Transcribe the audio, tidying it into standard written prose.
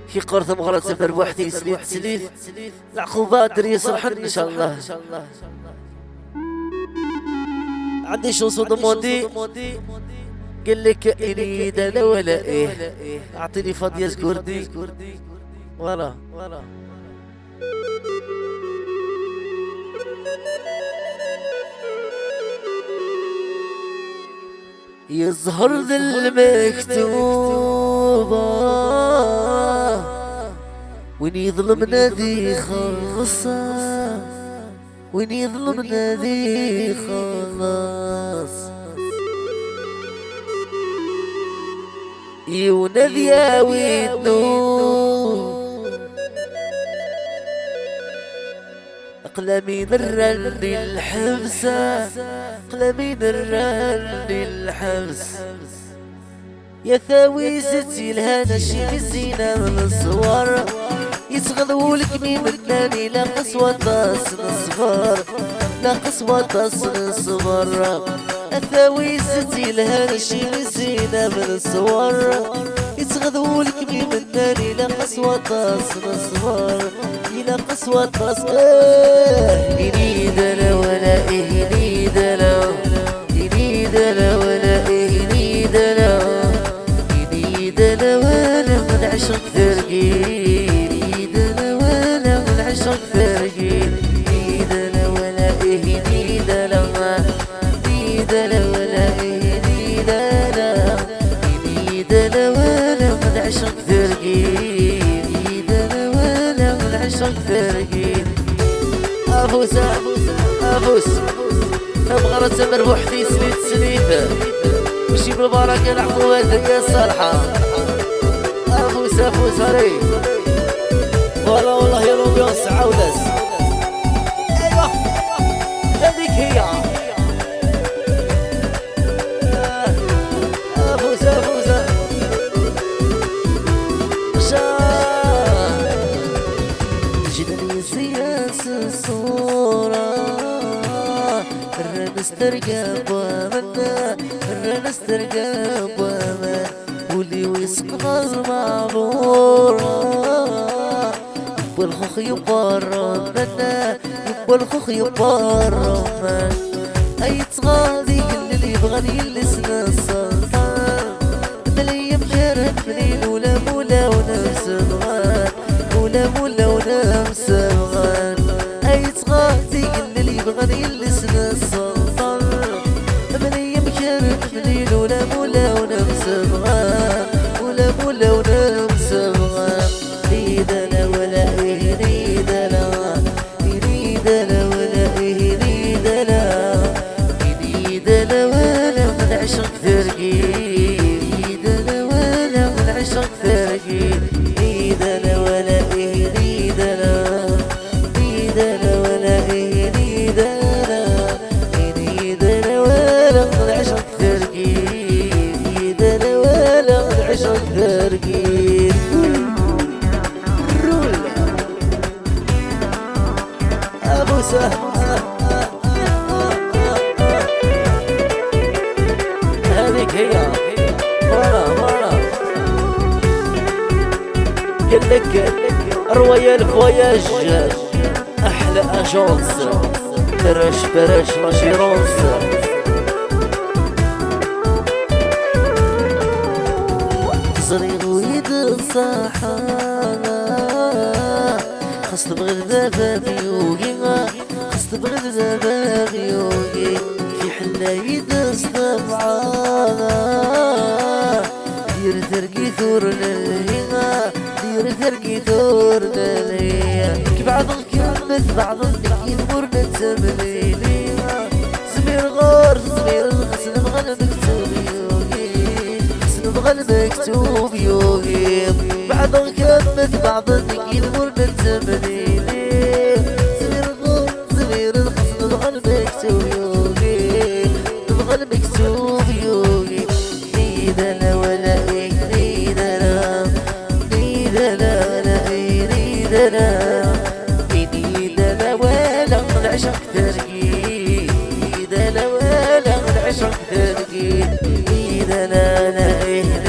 في قرث مغرد سفر بوحدي سليت العقوبات دري يصرحن ان شاء الله. عندي شو صوت مودي قال لك اني لا ولا ايه اعطيني فاضيه كردي ولا يظهر ذا المكتوبة وين يظلمنا ذي خلصة وين يظلمنا ذي خلاص يونذ يا ويدنو أقلامي نرن الحبسة أقلامي نرن الحبس يا ثاوي ستي الهنا شي الزينة من الصور يتغذولك مي مناني لا قسوة تصن الصفر لا قسوة تصن الصفر الثاوي ستي الهنا شي الزينة من الصور يتغذولك مي مناني لا قسوة تصن الصفر لا قسوة تصن يريد لا ولا يريد لا يريد لا ولا يريد لا يريد لا ولا من عشق ثرقين يريد لا ولا من عشق ثرقين يريد لا ولا يريد لا يريد لا ولا يريد لا يريد لا ولا من عشق ثرقين عشق ثرقين أفوس أبغى نتمر بوحدي سليت مشي بالبركة العقوبات هي الصالحة أفوس هري والله يا لومبيونس عاودس أيوه هذيك هي أفوس الصورة الرنس ترقب ومنا الرنس ترقب ومن واللي ويسقى المعبورة والخوخ يبرم منا والخوخ يبرم من أي تغاضي اللي يبغى يلسنا السلطان مليم جرد منين ولا مولا ونفس الغان ولا مولا ونفس الغان اللي يبغى يلسنا السلطان مليم كرم منين ولا مولا ونفس بغان ولا مولا ونفس بغان يريد لا ولا يريد لا يريد لا ولا يريد لا يريد لا ولا من عشق ثرقين يريد لا ولا من عشق ثرقين يريد لا ولا يريد لا يريد لا ولا يريد لا يريد لا ولا من عشق ثرقين يريد لا ولا من عشق ثرقين رول أبو سهل هذيك هي مرة قلك رويال فواياج أحلى أجونس برش راشيرونس صريغ ويد الصحابة خصت بغذا بيوغي خصت بغذا بيوغي في حلايد الصبعة دير ثرقي ثور للهنا دير ثرقي ثور للهنا كي بعضن كمث بعضن يثمر نتمليلي زمير غار زمير خسن بغل مكتوب يوغي خسن بغل مكتوب يوغي بعضن كمث بعضن يثمر نتمليلي زمير غار زمير خسن بغل مكتوب يوغي بغل مكتوب يوغي يريد لا ولا يريد لا يريد لا لا يريد لا يريد لا ولا من عشق ثرقين يريد لا ولا من عشق ثرقين يريد لا لا